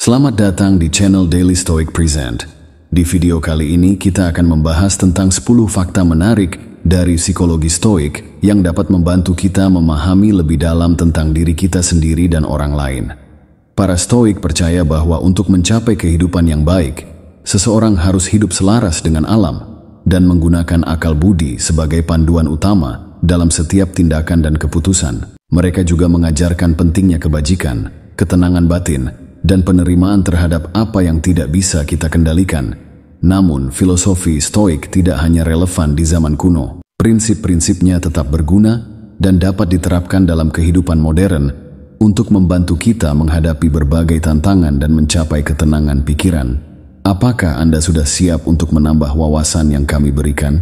Selamat datang di channel Daily Stoic Present. Di video kali ini kita akan membahas tentang 10 fakta menarik dari psikologi stoik yang dapat membantu kita memahami lebih dalam tentang diri kita sendiri dan orang lain. Para stoik percaya bahwa untuk mencapai kehidupan yang baik, seseorang harus hidup selaras dengan alam dan menggunakan akal budi sebagai panduan utama dalam setiap tindakan dan keputusan. Mereka juga mengajarkan pentingnya kebajikan, ketenangan batin, dan penerimaan terhadap apa yang tidak bisa kita kendalikan. Namun, filosofi stoik tidak hanya relevan di zaman kuno. Prinsip-prinsipnya tetap berguna dan dapat diterapkan dalam kehidupan modern untuk membantu kita menghadapi berbagai tantangan dan mencapai ketenangan pikiran. Apakah Anda sudah siap untuk menambah wawasan yang kami berikan?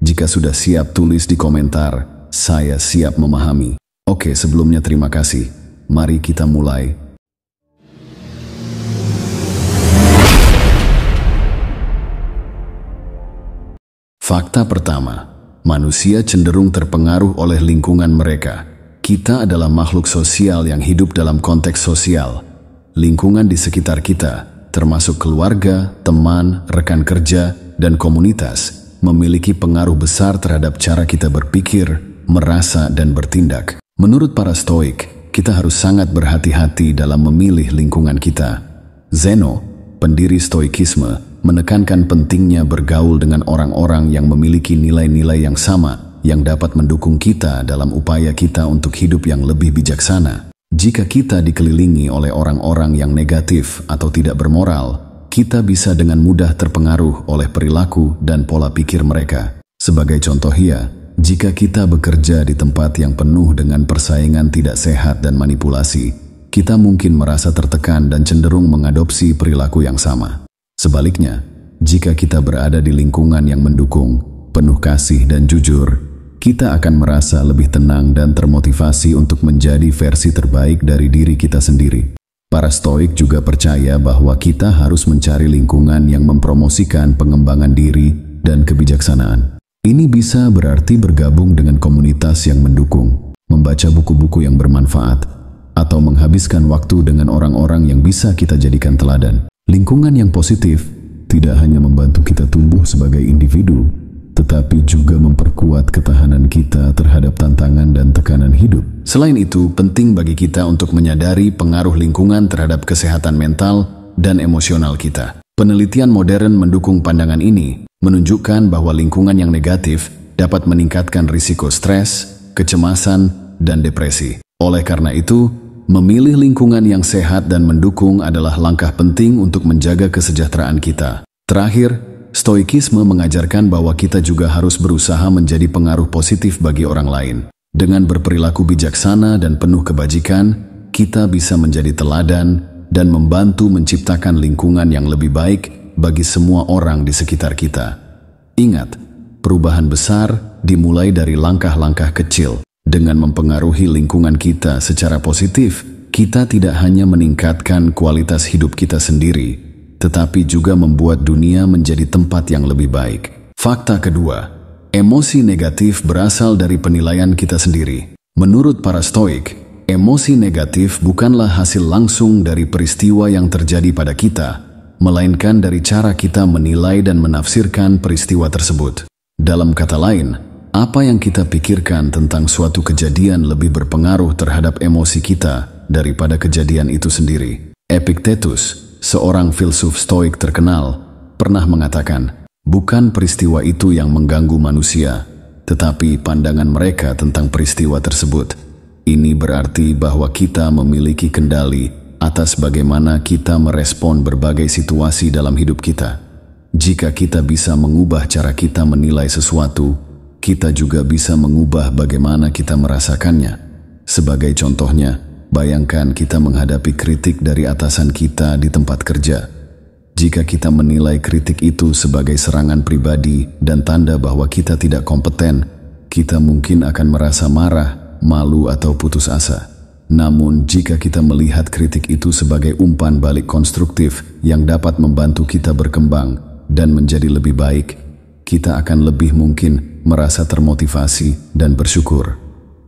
Jika sudah siap, tulis di komentar, "Saya siap memahami." Oke, sebelumnya terima kasih. Mari kita mulai. Fakta pertama, manusia cenderung terpengaruh oleh lingkungan mereka. Kita adalah makhluk sosial yang hidup dalam konteks sosial. Lingkungan di sekitar kita, termasuk keluarga, teman, rekan kerja, dan komunitas, memiliki pengaruh besar terhadap cara kita berpikir, merasa, dan bertindak. Menurut para stoik, kita harus sangat berhati-hati dalam memilih lingkungan kita. Zeno, pendiri stoikisme, menekankan pentingnya bergaul dengan orang-orang yang memiliki nilai-nilai yang sama yang dapat mendukung kita dalam upaya kita untuk hidup yang lebih bijaksana. Jika kita dikelilingi oleh orang-orang yang negatif atau tidak bermoral, kita bisa dengan mudah terpengaruh oleh perilaku dan pola pikir mereka. Sebagai contoh jika kita bekerja di tempat yang penuh dengan persaingan tidak sehat dan manipulasi, kita mungkin merasa tertekan dan cenderung mengadopsi perilaku yang sama. Sebaliknya, jika kita berada di lingkungan yang mendukung, penuh kasih dan jujur, kita akan merasa lebih tenang dan termotivasi untuk menjadi versi terbaik dari diri kita sendiri. Para stoik juga percaya bahwa kita harus mencari lingkungan yang mempromosikan pengembangan diri dan kebijaksanaan. Ini bisa berarti bergabung dengan komunitas yang mendukung, membaca buku-buku yang bermanfaat, atau menghabiskan waktu dengan orang-orang yang bisa kita jadikan teladan. Lingkungan yang positif tidak hanya membantu kita tumbuh sebagai individu, tetapi juga memperkuat ketahanan kita terhadap tantangan dan tekanan hidup. Selain itu, penting bagi kita untuk menyadari pengaruh lingkungan terhadap kesehatan mental dan emosional kita. Penelitian modern mendukung pandangan ini, menunjukkan bahwa lingkungan yang negatif dapat meningkatkan risiko stres, kecemasan, dan depresi. Oleh karena itu, memilih lingkungan yang sehat dan mendukung adalah langkah penting untuk menjaga kesejahteraan kita. Terakhir, stoikisme mengajarkan bahwa kita juga harus berusaha menjadi pengaruh positif bagi orang lain. Dengan berperilaku bijaksana dan penuh kebajikan, kita bisa menjadi teladan dan membantu menciptakan lingkungan yang lebih baik bagi semua orang di sekitar kita. Ingat, perubahan besar dimulai dari langkah-langkah kecil. Dengan mempengaruhi lingkungan kita secara positif, kita tidak hanya meningkatkan kualitas hidup kita sendiri, tetapi juga membuat dunia menjadi tempat yang lebih baik. Fakta kedua, emosi negatif berasal dari penilaian kita sendiri. Menurut para stoik, emosi negatif bukanlah hasil langsung dari peristiwa yang terjadi pada kita, melainkan dari cara kita menilai dan menafsirkan peristiwa tersebut. Dalam kata lain, apa yang kita pikirkan tentang suatu kejadian lebih berpengaruh terhadap emosi kita daripada kejadian itu sendiri. Epictetus, seorang filsuf stoik terkenal, pernah mengatakan, bukan peristiwa itu yang mengganggu manusia, tetapi pandangan mereka tentang peristiwa tersebut. Ini berarti bahwa kita memiliki kendali atas bagaimana kita merespon berbagai situasi dalam hidup kita. Jika kita bisa mengubah cara kita menilai sesuatu, kita juga bisa mengubah bagaimana kita merasakannya. Sebagai contohnya, bayangkan kita menghadapi kritik dari atasan kita di tempat kerja. Jika kita menilai kritik itu sebagai serangan pribadi dan tanda bahwa kita tidak kompeten, kita mungkin akan merasa marah, malu, atau putus asa. Namun, jika kita melihat kritik itu sebagai umpan balik konstruktif yang dapat membantu kita berkembang dan menjadi lebih baik, kita akan lebih mungkin merasa termotivasi dan bersyukur.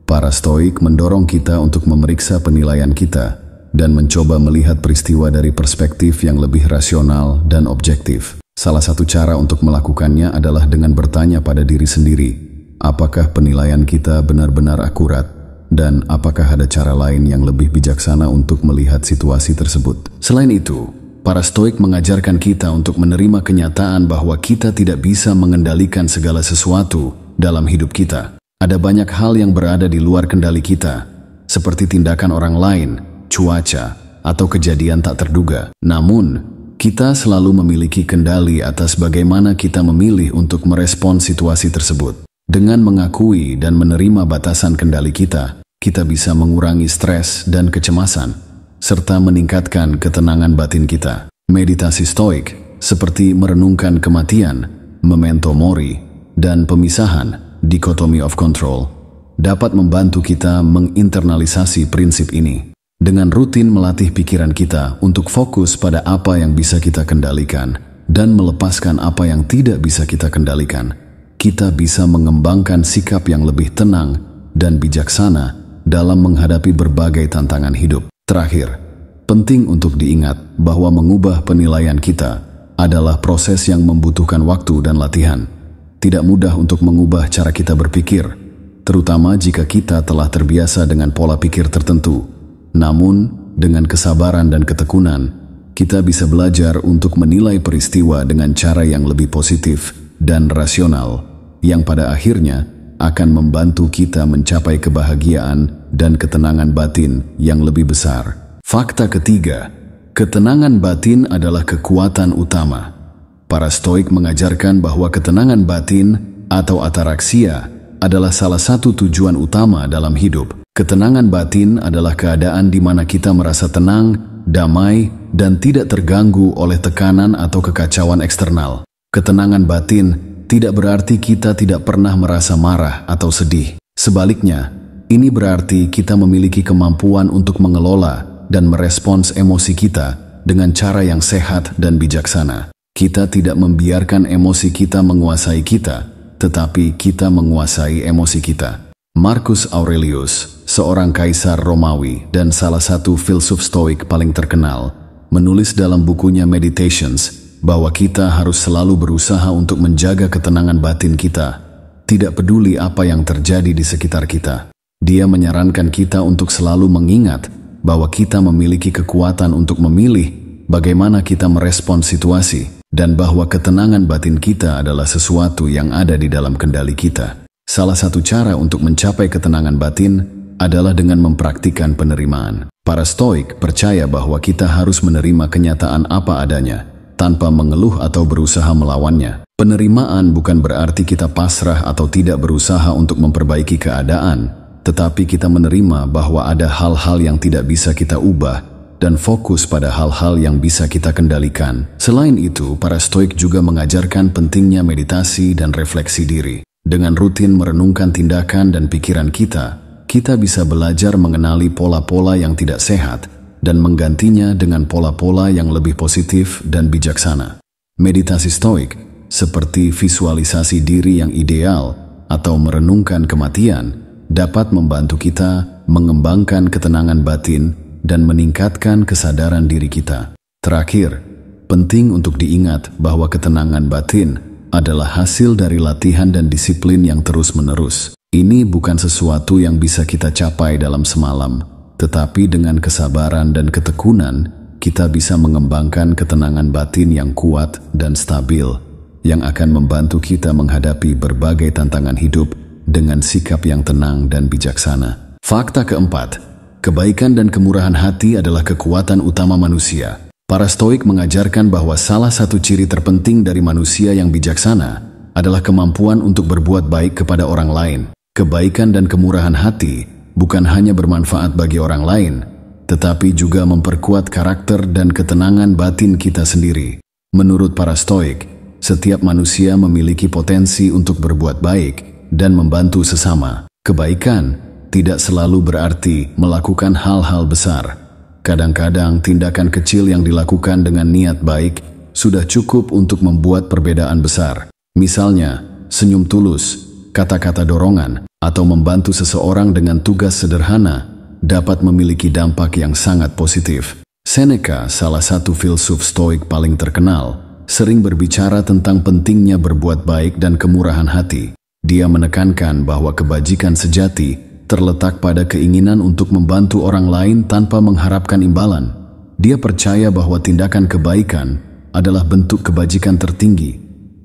Para stoik mendorong kita untuk memeriksa penilaian kita dan mencoba melihat peristiwa dari perspektif yang lebih rasional dan objektif. Salah satu cara untuk melakukannya adalah dengan bertanya pada diri sendiri, apakah penilaian kita benar-benar akurat, dan apakah ada cara lain yang lebih bijaksana untuk melihat situasi tersebut. Selain itu, para Stoik mengajarkan kita untuk menerima kenyataan bahwa kita tidak bisa mengendalikan segala sesuatu dalam hidup kita. Ada banyak hal yang berada di luar kendali kita, seperti tindakan orang lain, cuaca, atau kejadian tak terduga. Namun, kita selalu memiliki kendali atas bagaimana kita memilih untuk merespon situasi tersebut. Dengan mengakui dan menerima batasan kendali kita, kita bisa mengurangi stres dan kecemasan, serta meningkatkan ketenangan batin kita. Meditasi Stoik, seperti merenungkan kematian, memento mori, dan pemisahan, dichotomy of control, dapat membantu kita menginternalisasi prinsip ini. Dengan rutin melatih pikiran kita untuk fokus pada apa yang bisa kita kendalikan dan melepaskan apa yang tidak bisa kita kendalikan, kita bisa mengembangkan sikap yang lebih tenang dan bijaksana dalam menghadapi berbagai tantangan hidup. Terakhir, penting untuk diingat bahwa mengubah penilaian kita adalah proses yang membutuhkan waktu dan latihan. Tidak mudah untuk mengubah cara kita berpikir, terutama jika kita telah terbiasa dengan pola pikir tertentu. Namun, dengan kesabaran dan ketekunan, kita bisa belajar untuk menilai peristiwa dengan cara yang lebih positif dan rasional, yang pada akhirnya akan membantu kita mencapai kebahagiaan dan ketenangan batin yang lebih besar. Fakta ketiga, ketenangan batin adalah kekuatan utama. Para Stoik mengajarkan bahwa ketenangan batin atau ataraksia adalah salah satu tujuan utama dalam hidup. Ketenangan batin adalah keadaan di mana kita merasa tenang, damai, dan tidak terganggu oleh tekanan atau kekacauan eksternal. Ketenangan batin tidak berarti kita tidak pernah merasa marah atau sedih. Sebaliknya, ini berarti kita memiliki kemampuan untuk mengelola dan merespons emosi kita dengan cara yang sehat dan bijaksana. Kita tidak membiarkan emosi kita menguasai kita, tetapi kita menguasai emosi kita. Marcus Aurelius, seorang kaisar Romawi dan salah satu filsuf Stoik paling terkenal, menulis dalam bukunya Meditations bahwa kita harus selalu berusaha untuk menjaga ketenangan batin kita, tidak peduli apa yang terjadi di sekitar kita. Dia menyarankan kita untuk selalu mengingat bahwa kita memiliki kekuatan untuk memilih bagaimana kita merespon situasi, dan bahwa ketenangan batin kita adalah sesuatu yang ada di dalam kendali kita. Salah satu cara untuk mencapai ketenangan batin adalah dengan mempraktikkan penerimaan. Para Stoik percaya bahwa kita harus menerima kenyataan apa adanya, tanpa mengeluh atau berusaha melawannya. Penerimaan bukan berarti kita pasrah atau tidak berusaha untuk memperbaiki keadaan, tetapi kita menerima bahwa ada hal-hal yang tidak bisa kita ubah dan fokus pada hal-hal yang bisa kita kendalikan. Selain itu, para Stoik juga mengajarkan pentingnya meditasi dan refleksi diri. Dengan rutin merenungkan tindakan dan pikiran kita, kita bisa belajar mengenali pola-pola yang tidak sehat dan menggantinya dengan pola-pola yang lebih positif dan bijaksana. Meditasi Stoik, seperti visualisasi diri yang ideal atau merenungkan kematian, dapat membantu kita mengembangkan ketenangan batin dan meningkatkan kesadaran diri kita. Terakhir, penting untuk diingat bahwa ketenangan batin adalah hasil dari latihan dan disiplin yang terus-menerus. Ini bukan sesuatu yang bisa kita capai dalam semalam, tetapi dengan kesabaran dan ketekunan, kita bisa mengembangkan ketenangan batin yang kuat dan stabil, yang akan membantu kita menghadapi berbagai tantangan hidup dengan sikap yang tenang dan bijaksana. Fakta keempat, kebaikan dan kemurahan hati adalah kekuatan utama manusia. Para Stoik mengajarkan bahwa salah satu ciri terpenting dari manusia yang bijaksana adalah kemampuan untuk berbuat baik kepada orang lain. Kebaikan dan kemurahan hati bukan hanya bermanfaat bagi orang lain, tetapi juga memperkuat karakter dan ketenangan batin kita sendiri. Menurut para Stoik, setiap manusia memiliki potensi untuk berbuat baik dan membantu sesama. Kebaikan tidak selalu berarti melakukan hal-hal besar. Kadang-kadang tindakan kecil yang dilakukan dengan niat baik sudah cukup untuk membuat perbedaan besar. Misalnya, senyum tulus, kata-kata dorongan, atau membantu seseorang dengan tugas sederhana dapat memiliki dampak yang sangat positif. Seneca, salah satu filsuf stoik paling terkenal, sering berbicara tentang pentingnya berbuat baik dan kemurahan hati. Dia menekankan bahwa kebajikan sejati terletak pada keinginan untuk membantu orang lain tanpa mengharapkan imbalan. Dia percaya bahwa tindakan kebaikan adalah bentuk kebajikan tertinggi,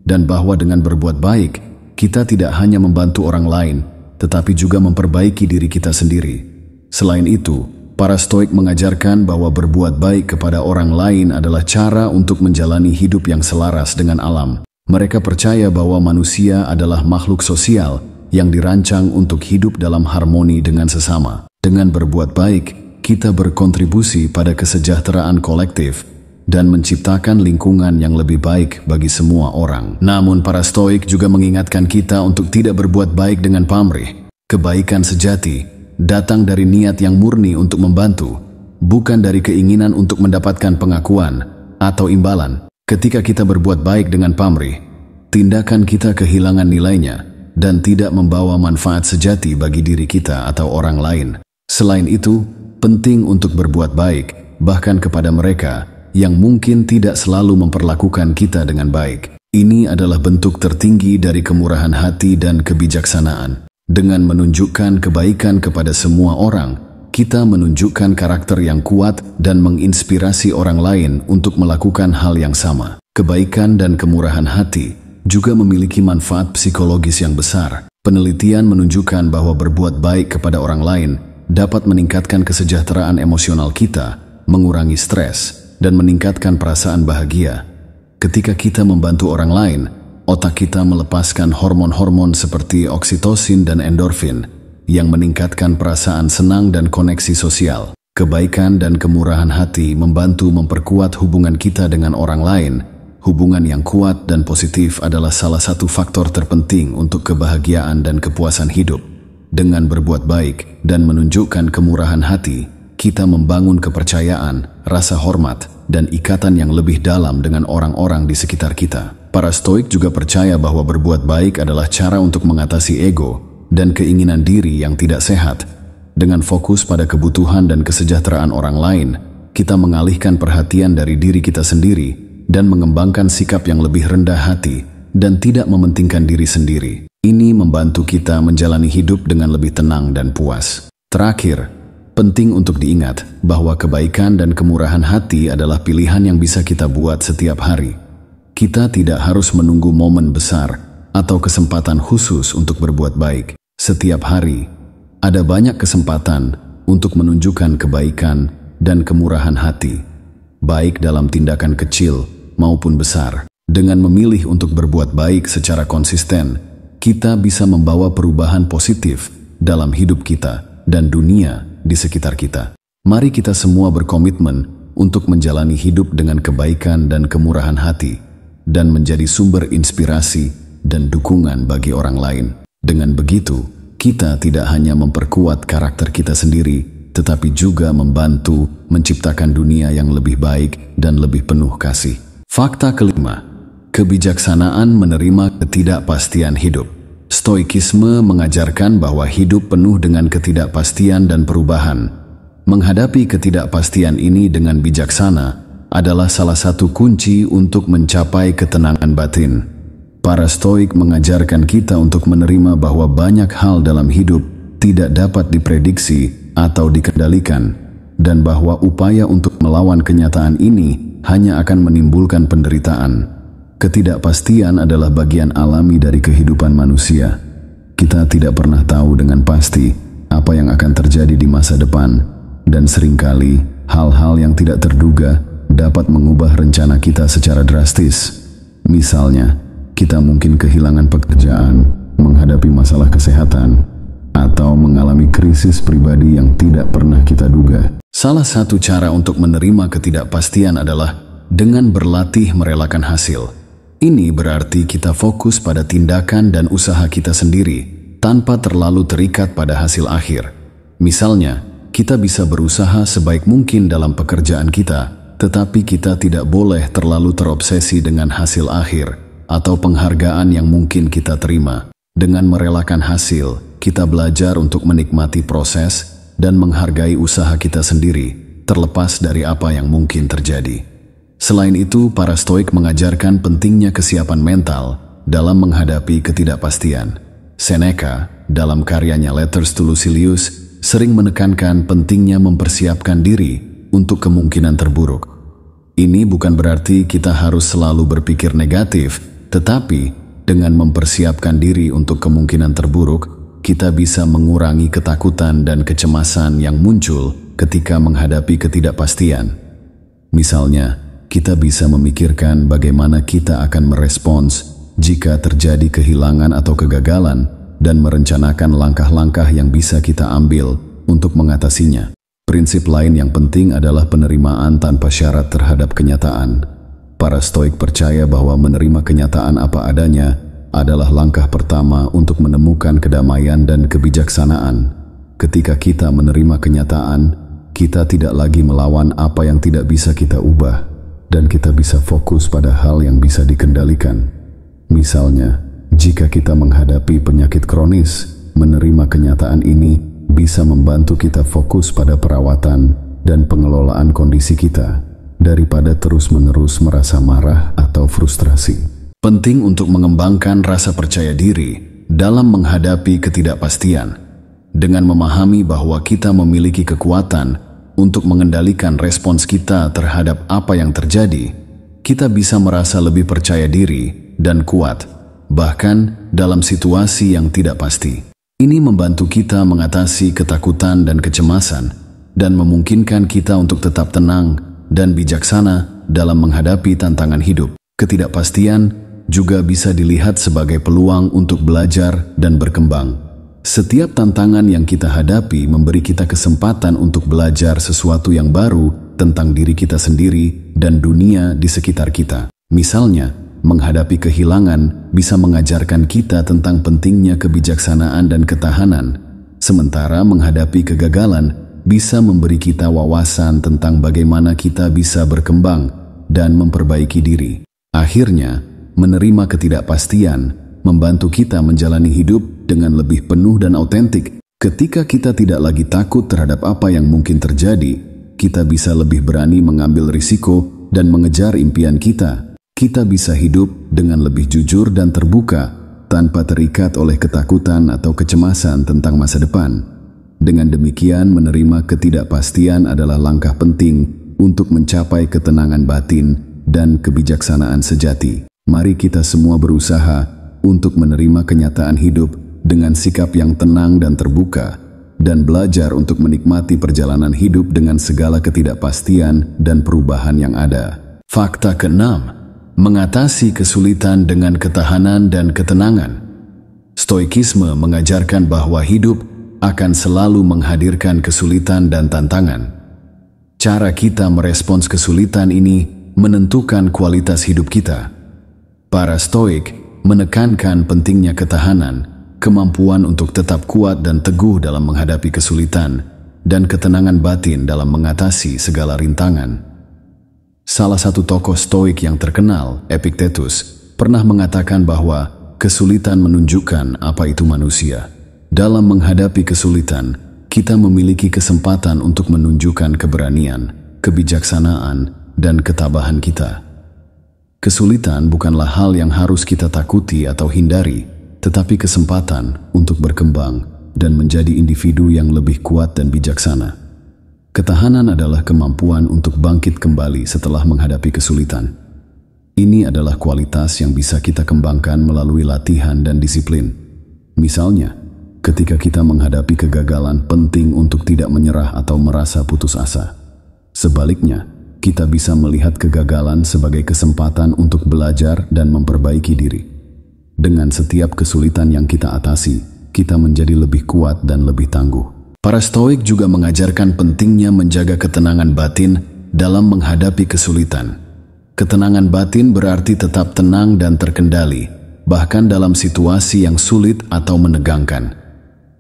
dan bahwa dengan berbuat baik, kita tidak hanya membantu orang lain, tetapi juga memperbaiki diri kita sendiri. Selain itu, para stoik mengajarkan bahwa berbuat baik kepada orang lain adalah cara untuk menjalani hidup yang selaras dengan alam. Mereka percaya bahwa manusia adalah makhluk sosial yang dirancang untuk hidup dalam harmoni dengan sesama. Dengan berbuat baik, kita berkontribusi pada kesejahteraan kolektif dan menciptakan lingkungan yang lebih baik bagi semua orang. Namun para stoik juga mengingatkan kita untuk tidak berbuat baik dengan pamrih. Kebaikan sejati datang dari niat yang murni untuk membantu, bukan dari keinginan untuk mendapatkan pengakuan atau imbalan. Ketika kita berbuat baik dengan pamrih, tindakan kita kehilangan nilainya dan tidak membawa manfaat sejati bagi diri kita atau orang lain. Selain itu, penting untuk berbuat baik, bahkan kepada mereka yang mungkin tidak selalu memperlakukan kita dengan baik. Ini adalah bentuk tertinggi dari kemurahan hati dan kebijaksanaan. Dengan menunjukkan kebaikan kepada semua orang, kita menunjukkan karakter yang kuat dan menginspirasi orang lain untuk melakukan hal yang sama. Kebaikan dan kemurahan hati juga memiliki manfaat psikologis yang besar. Penelitian menunjukkan bahwa berbuat baik kepada orang lain dapat meningkatkan kesejahteraan emosional kita, mengurangi stres, dan meningkatkan perasaan bahagia. Ketika kita membantu orang lain, otak kita melepaskan hormon-hormon seperti oksitosin dan endorfin yang meningkatkan perasaan senang dan koneksi sosial. Kebaikan dan kemurahan hati membantu memperkuat hubungan kita dengan orang lain. Hubungan yang kuat dan positif adalah salah satu faktor terpenting untuk kebahagiaan dan kepuasan hidup. Dengan berbuat baik dan menunjukkan kemurahan hati, kita membangun kepercayaan, rasa hormat, dan ikatan yang lebih dalam dengan orang-orang di sekitar kita. Para stoik juga percaya bahwa berbuat baik adalah cara untuk mengatasi ego dan keinginan diri yang tidak sehat. Dengan fokus pada kebutuhan dan kesejahteraan orang lain, kita mengalihkan perhatian dari diri kita sendiri dan mengembangkan sikap yang lebih rendah hati dan tidak mementingkan diri sendiri. Ini membantu kita menjalani hidup dengan lebih tenang dan puas. Terakhir, penting untuk diingat bahwa kebaikan dan kemurahan hati adalah pilihan yang bisa kita buat setiap hari. Kita tidak harus menunggu momen besar atau kesempatan khusus untuk berbuat baik. Setiap hari, ada banyak kesempatan untuk menunjukkan kebaikan dan kemurahan hati, baik dalam tindakan kecil maupun besar. Dengan memilih untuk berbuat baik secara konsisten, kita bisa membawa perubahan positif dalam hidup kita dan dunia di sekitar kita. Mari kita semua berkomitmen untuk menjalani hidup dengan kebaikan dan kemurahan hati, dan menjadi sumber inspirasi dan dukungan bagi orang lain. Dengan begitu, kita tidak hanya memperkuat karakter kita sendiri, tetapi juga membantu menciptakan dunia yang lebih baik dan lebih penuh kasih. Fakta kelima, kebijaksanaan menerima ketidakpastian hidup. Stoikisme mengajarkan bahwa hidup penuh dengan ketidakpastian dan perubahan. Menghadapi ketidakpastian ini dengan bijaksana adalah salah satu kunci untuk mencapai ketenangan batin. Para stoik mengajarkan kita untuk menerima bahwa banyak hal dalam hidup tidak dapat diprediksi atau dikendalikan, dan bahwa upaya untuk melawan kenyataan ini hanya akan menimbulkan penderitaan. Ketidakpastian adalah bagian alami dari kehidupan manusia. Kita tidak pernah tahu dengan pasti apa yang akan terjadi di masa depan, dan seringkali hal-hal yang tidak terduga dapat mengubah rencana kita secara drastis. Misalnya, kita mungkin kehilangan pekerjaan, menghadapi masalah kesehatan, atau mengalami krisis pribadi yang tidak pernah kita duga. Salah satu cara untuk menerima ketidakpastian adalah dengan berlatih merelakan hasil. Ini berarti kita fokus pada tindakan dan usaha kita sendiri, tanpa terlalu terikat pada hasil akhir. Misalnya, kita bisa berusaha sebaik mungkin dalam pekerjaan kita, tetapi kita tidak boleh terlalu terobsesi dengan hasil akhir atau penghargaan yang mungkin kita terima. Dengan merelakan hasil, kita belajar untuk menikmati proses dan menghargai usaha kita sendiri, terlepas dari apa yang mungkin terjadi. Selain itu, para Stoik mengajarkan pentingnya kesiapan mental dalam menghadapi ketidakpastian. Seneca, dalam karyanya Letters to Lucilius, sering menekankan pentingnya mempersiapkan diri untuk kemungkinan terburuk. Ini bukan berarti kita harus selalu berpikir negatif, tetapi dengan mempersiapkan diri untuk kemungkinan terburuk, kita bisa mengurangi ketakutan dan kecemasan yang muncul ketika menghadapi ketidakpastian. Misalnya, kita bisa memikirkan bagaimana kita akan merespons jika terjadi kehilangan atau kegagalan dan merencanakan langkah-langkah yang bisa kita ambil untuk mengatasinya. Prinsip lain yang penting adalah penerimaan tanpa syarat terhadap kenyataan. Para Stoik percaya bahwa menerima kenyataan apa adanya adalah langkah pertama untuk menemukan kedamaian dan kebijaksanaan. Ketika kita menerima kenyataan, kita tidak lagi melawan apa yang tidak bisa kita ubah, dan kita bisa fokus pada hal yang bisa dikendalikan. Misalnya, jika kita menghadapi penyakit kronis, menerima kenyataan ini bisa membantu kita fokus pada perawatan dan pengelolaan kondisi kita, daripada terus-menerus merasa marah atau frustrasi. Penting untuk mengembangkan rasa percaya diri dalam menghadapi ketidakpastian, dengan memahami bahwa kita memiliki kekuatan untuk mengendalikan respons kita terhadap apa yang terjadi. Kita bisa merasa lebih percaya diri dan kuat, bahkan dalam situasi yang tidak pasti. Ini membantu kita mengatasi ketakutan dan kecemasan, dan memungkinkan kita untuk tetap tenang dan bijaksana dalam menghadapi tantangan hidup. Ketidakpastian juga bisa dilihat sebagai peluang untuk belajar dan berkembang. Setiap tantangan yang kita hadapi memberi kita kesempatan untuk belajar sesuatu yang baru tentang diri kita sendiri dan dunia di sekitar kita. Misalnya, menghadapi kehilangan bisa mengajarkan kita tentang pentingnya kebijaksanaan dan ketahanan, sementara menghadapi kegagalan bisa memberi kita wawasan tentang bagaimana kita bisa berkembang dan memperbaiki diri. Akhirnya, menerima ketidakpastian membantu kita menjalani hidup dengan lebih penuh dan autentik. Ketika kita tidak lagi takut terhadap apa yang mungkin terjadi, kita bisa lebih berani mengambil risiko dan mengejar impian kita. Kita bisa hidup dengan lebih jujur dan terbuka, tanpa terikat oleh ketakutan atau kecemasan tentang masa depan. Dengan demikian, menerima ketidakpastian adalah langkah penting untuk mencapai ketenangan batin dan kebijaksanaan sejati. Mari kita semua berusaha untuk menerima kenyataan hidup dengan sikap yang tenang dan terbuka, dan belajar untuk menikmati perjalanan hidup dengan segala ketidakpastian dan perubahan yang ada. Fakta ke-6. Mengatasi kesulitan dengan ketahanan dan ketenangan. Stoikisme mengajarkan bahwa hidup akan selalu menghadirkan kesulitan dan tantangan. Cara kita merespons kesulitan ini menentukan kualitas hidup kita. Para Stoik menekankan pentingnya ketahanan, kemampuan untuk tetap kuat dan teguh dalam menghadapi kesulitan, dan ketenangan batin dalam mengatasi segala rintangan. Salah satu tokoh Stoik yang terkenal, Epictetus, pernah mengatakan bahwa kesulitan menunjukkan apa itu manusia. Dalam menghadapi kesulitan, kita memiliki kesempatan untuk menunjukkan keberanian, kebijaksanaan, dan ketabahan kita. Kesulitan bukanlah hal yang harus kita takuti atau hindari, tetapi kesempatan untuk berkembang dan menjadi individu yang lebih kuat dan bijaksana. Ketahanan adalah kemampuan untuk bangkit kembali setelah menghadapi kesulitan. Ini adalah kualitas yang bisa kita kembangkan melalui latihan dan disiplin. Misalnya, ketika kita menghadapi kegagalan, penting untuk tidak menyerah atau merasa putus asa. Sebaliknya, kita bisa melihat kegagalan sebagai kesempatan untuk belajar dan memperbaiki diri. Dengan setiap kesulitan yang kita atasi, kita menjadi lebih kuat dan lebih tangguh. Para Stoik juga mengajarkan pentingnya menjaga ketenangan batin dalam menghadapi kesulitan. Ketenangan batin berarti tetap tenang dan terkendali, bahkan dalam situasi yang sulit atau menegangkan.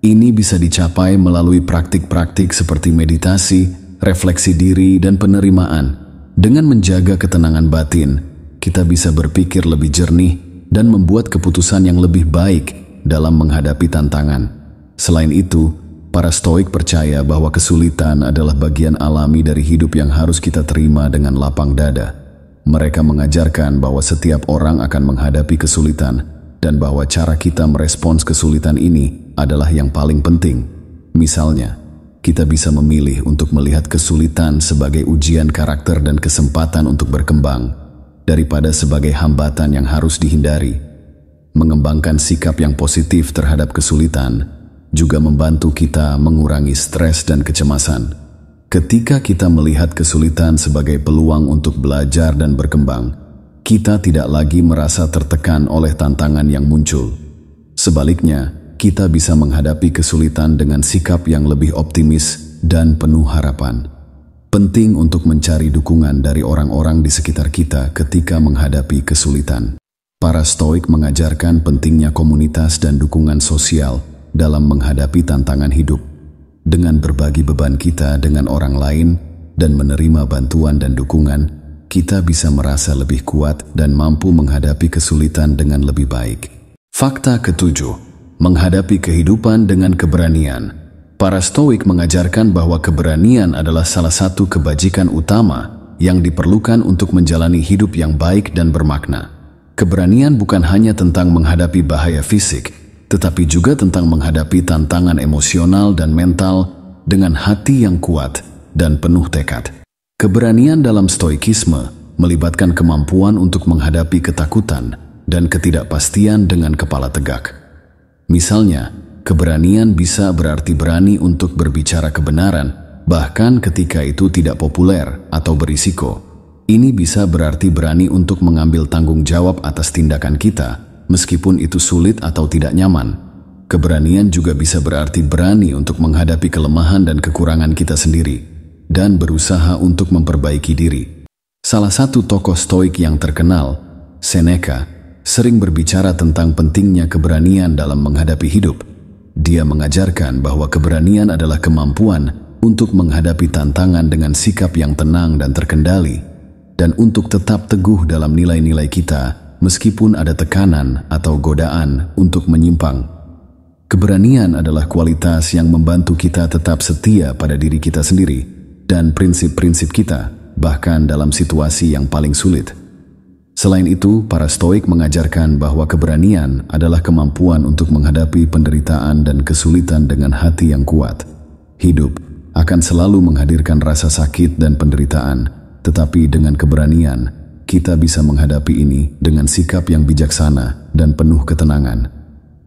Ini bisa dicapai melalui praktik-praktik seperti meditasi, refleksi diri, dan penerimaan. Dengan menjaga ketenangan batin, kita bisa berpikir lebih jernih dan membuat keputusan yang lebih baik dalam menghadapi tantangan. Selain itu, Para Stoik percaya bahwa kesulitan adalah bagian alami dari hidup yang harus kita terima dengan lapang dada. Mereka mengajarkan bahwa setiap orang akan menghadapi kesulitan dan bahwa cara kita merespons kesulitan ini adalah yang paling penting. Misalnya, kita bisa memilih untuk melihat kesulitan sebagai ujian karakter dan kesempatan untuk berkembang, daripada sebagai hambatan yang harus dihindari. Mengembangkan sikap yang positif terhadap kesulitan juga membantu kita mengurangi stres dan kecemasan. Ketika kita melihat kesulitan sebagai peluang untuk belajar dan berkembang, kita tidak lagi merasa tertekan oleh tantangan yang muncul. Sebaliknya, kita bisa menghadapi kesulitan dengan sikap yang lebih optimis dan penuh harapan. Penting untuk mencari dukungan dari orang-orang di sekitar kita ketika menghadapi kesulitan. Para Stoik mengajarkan pentingnya komunitas dan dukungan sosial dalam menghadapi tantangan hidup. Dengan berbagi beban kita dengan orang lain dan menerima bantuan dan dukungan, kita bisa merasa lebih kuat dan mampu menghadapi kesulitan dengan lebih baik. Fakta ketujuh, menghadapi kehidupan dengan keberanian. Para Stoik mengajarkan bahwa keberanian adalah salah satu kebajikan utama yang diperlukan untuk menjalani hidup yang baik dan bermakna. Keberanian bukan hanya tentang menghadapi bahaya fisik, tetapi juga tentang menghadapi tantangan emosional dan mental dengan hati yang kuat dan penuh tekad. Keberanian dalam Stoikisme melibatkan kemampuan untuk menghadapi ketakutan dan ketidakpastian dengan kepala tegak. Misalnya, keberanian bisa berarti berani untuk berbicara kebenaran, bahkan ketika itu tidak populer atau berisiko. Ini bisa berarti berani untuk mengambil tanggung jawab atas tindakan kita, meskipun itu sulit atau tidak nyaman. Keberanian juga bisa berarti berani untuk menghadapi kelemahan dan kekurangan kita sendiri, dan berusaha untuk memperbaiki diri. Salah satu tokoh Stoik yang terkenal, Seneca, sering berbicara tentang pentingnya keberanian dalam menghadapi hidup. Dia mengajarkan bahwa keberanian adalah kemampuan untuk menghadapi tantangan dengan sikap yang tenang dan terkendali, dan untuk tetap teguh dalam nilai-nilai kita, meskipun ada tekanan atau godaan untuk menyimpang. Keberanian adalah kualitas yang membantu kita tetap setia pada diri kita sendiri dan prinsip-prinsip kita, bahkan dalam situasi yang paling sulit. Selain itu, para Stoik mengajarkan bahwa keberanian adalah kemampuan untuk menghadapi penderitaan dan kesulitan dengan hati yang kuat. Hidup akan selalu menghadirkan rasa sakit dan penderitaan, tetapi dengan keberanian, kita bisa menghadapi ini dengan sikap yang bijaksana dan penuh ketenangan.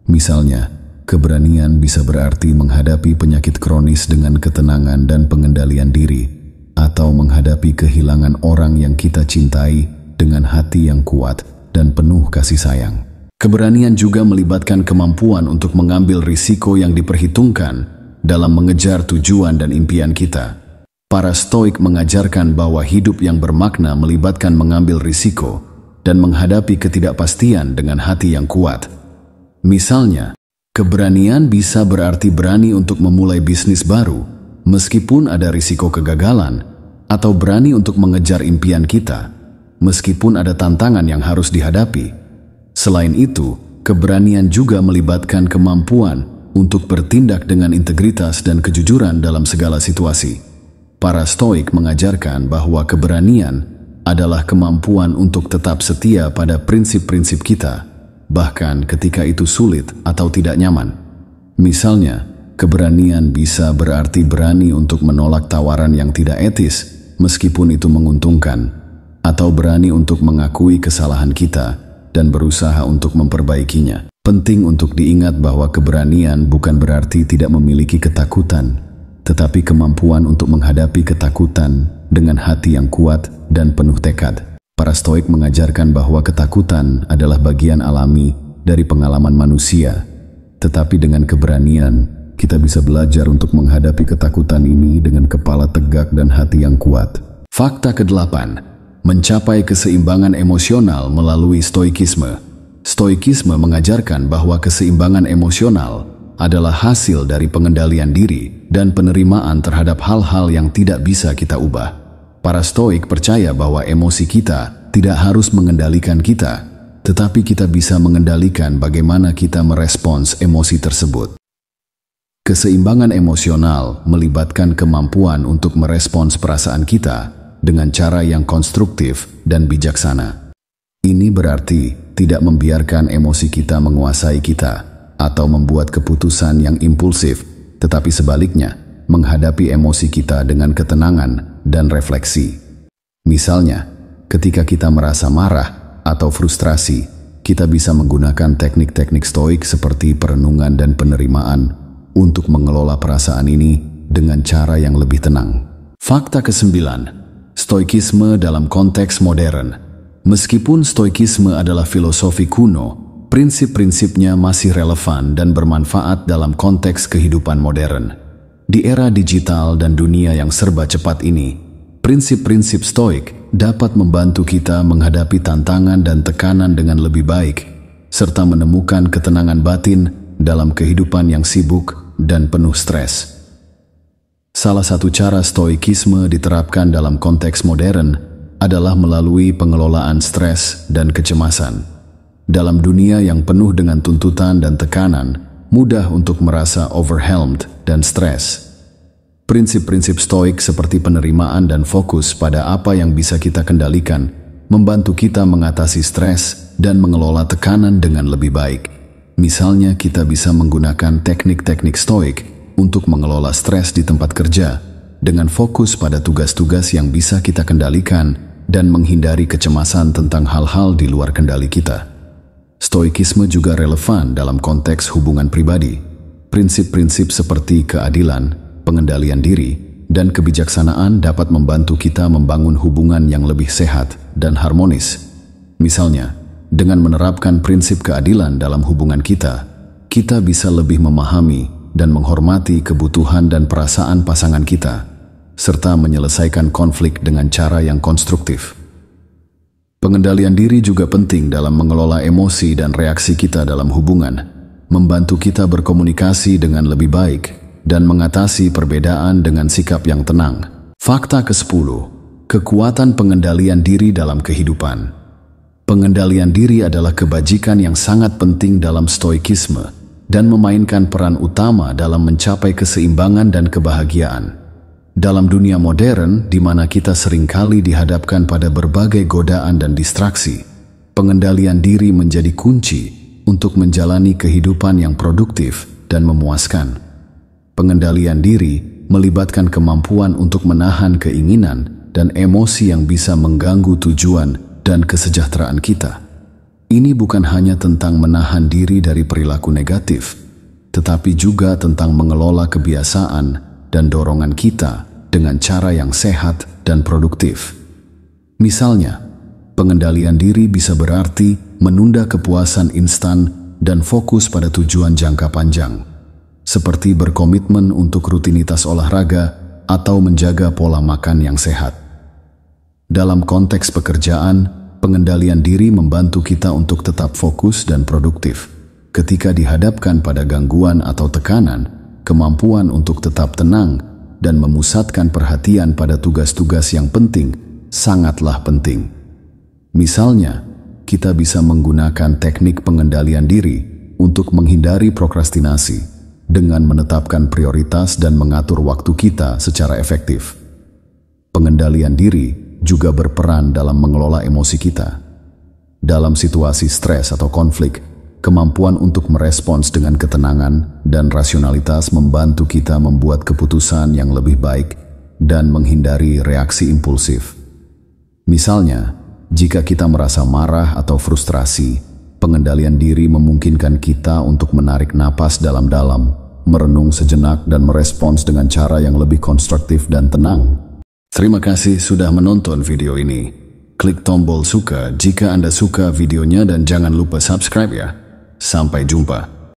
Misalnya, keberanian bisa berarti menghadapi penyakit kronis dengan ketenangan dan pengendalian diri, atau menghadapi kehilangan orang yang kita cintai dengan hati yang kuat dan penuh kasih sayang. Keberanian juga melibatkan kemampuan untuk mengambil risiko yang diperhitungkan dalam mengejar tujuan dan impian kita. Para Stoik mengajarkan bahwa hidup yang bermakna melibatkan mengambil risiko dan menghadapi ketidakpastian dengan hati yang kuat. Misalnya, keberanian bisa berarti berani untuk memulai bisnis baru, meskipun ada risiko kegagalan, atau berani untuk mengejar impian kita, meskipun ada tantangan yang harus dihadapi. Selain itu, keberanian juga melibatkan kemampuan untuk bertindak dengan integritas dan kejujuran dalam segala situasi. Para Stoik mengajarkan bahwa keberanian adalah kemampuan untuk tetap setia pada prinsip-prinsip kita, bahkan ketika itu sulit atau tidak nyaman. Misalnya, keberanian bisa berarti berani untuk menolak tawaran yang tidak etis, meskipun itu menguntungkan, atau berani untuk mengakui kesalahan kita dan berusaha untuk memperbaikinya. Penting untuk diingat bahwa keberanian bukan berarti tidak memiliki ketakutan, tetapi kemampuan untuk menghadapi ketakutan dengan hati yang kuat dan penuh tekad. Para Stoik mengajarkan bahwa ketakutan adalah bagian alami dari pengalaman manusia, tetapi dengan keberanian, kita bisa belajar untuk menghadapi ketakutan ini dengan kepala tegak dan hati yang kuat. Fakta ke-8, mencapai keseimbangan emosional melalui Stoikisme. Stoikisme mengajarkan bahwa keseimbangan emosional adalah hasil dari pengendalian diri dan penerimaan terhadap hal-hal yang tidak bisa kita ubah. Para Stoik percaya bahwa emosi kita tidak harus mengendalikan kita, tetapi kita bisa mengendalikan bagaimana kita merespons emosi tersebut. Keseimbangan emosional melibatkan kemampuan untuk merespons perasaan kita dengan cara yang konstruktif dan bijaksana. Ini berarti tidak membiarkan emosi kita menguasai kita atau membuat keputusan yang impulsif, tetapi sebaliknya menghadapi emosi kita dengan ketenangan dan refleksi. Misalnya, ketika kita merasa marah atau frustrasi, kita bisa menggunakan teknik-teknik stoik seperti perenungan dan penerimaan untuk mengelola perasaan ini dengan cara yang lebih tenang. Fakta ke-9, stoikisme dalam konteks modern. Meskipun stoikisme adalah filosofi kuno, prinsip-prinsipnya masih relevan dan bermanfaat dalam konteks kehidupan modern. Di era digital dan dunia yang serba cepat ini, prinsip-prinsip stoik dapat membantu kita menghadapi tantangan dan tekanan dengan lebih baik, serta menemukan ketenangan batin dalam kehidupan yang sibuk dan penuh stres. Salah satu cara stoikisme diterapkan dalam konteks modern adalah melalui pengelolaan stres dan kecemasan. Dalam dunia yang penuh dengan tuntutan dan tekanan, mudah untuk merasa overwhelmed dan stres. Prinsip-prinsip stoik seperti penerimaan dan fokus pada apa yang bisa kita kendalikan membantu kita mengatasi stres dan mengelola tekanan dengan lebih baik. Misalnya, kita bisa menggunakan teknik-teknik stoik untuk mengelola stres di tempat kerja dengan fokus pada tugas-tugas yang bisa kita kendalikan dan menghindari kecemasan tentang hal-hal di luar kendali kita. Stoikisme juga relevan dalam konteks hubungan pribadi. Prinsip-prinsip seperti keadilan, pengendalian diri, dan kebijaksanaan dapat membantu kita membangun hubungan yang lebih sehat dan harmonis. Misalnya, dengan menerapkan prinsip keadilan dalam hubungan kita bisa lebih memahami dan menghormati kebutuhan dan perasaan pasangan kita, serta menyelesaikan konflik dengan cara yang konstruktif. Pengendalian diri juga penting dalam mengelola emosi dan reaksi kita dalam hubungan, membantu kita berkomunikasi dengan lebih baik dan mengatasi perbedaan dengan sikap yang tenang. Fakta ke-10, kekuatan pengendalian diri dalam kehidupan. Pengendalian diri adalah kebajikan yang sangat penting dalam stoikisme dan memainkan peran utama dalam mencapai keseimbangan dan kebahagiaan. Dalam dunia modern, di mana kita seringkali dihadapkan pada berbagai godaan dan distraksi, pengendalian diri menjadi kunci untuk menjalani kehidupan yang produktif dan memuaskan. Pengendalian diri melibatkan kemampuan untuk menahan keinginan dan emosi yang bisa mengganggu tujuan dan kesejahteraan kita. Ini bukan hanya tentang menahan diri dari perilaku negatif, tetapi juga tentang mengelola kebiasaan dan dorongan kita dengan cara yang sehat dan produktif. Misalnya, pengendalian diri bisa berarti menunda kepuasan instan dan fokus pada tujuan jangka panjang, seperti berkomitmen untuk rutinitas olahraga atau menjaga pola makan yang sehat. Dalam konteks pekerjaan, pengendalian diri membantu kita untuk tetap fokus dan produktif. Ketika dihadapkan pada gangguan atau tekanan, kemampuan untuk tetap tenang dan memusatkan perhatian pada tugas-tugas yang penting sangatlah penting. Misalnya, kita bisa menggunakan teknik pengendalian diri untuk menghindari prokrastinasi dengan menetapkan prioritas dan mengatur waktu kita secara efektif. Pengendalian diri juga berperan dalam mengelola emosi kita. Dalam situasi stres atau konflik, kemampuan untuk merespons dengan ketenangan dan rasionalitas membantu kita membuat keputusan yang lebih baik dan menghindari reaksi impulsif. Misalnya, jika kita merasa marah atau frustrasi, pengendalian diri memungkinkan kita untuk menarik napas dalam-dalam, merenung sejenak dan merespons dengan cara yang lebih konstruktif dan tenang. Terima kasih sudah menonton video ini. Klik tombol suka jika Anda suka videonya dan jangan lupa subscribe ya. Sampai jumpa.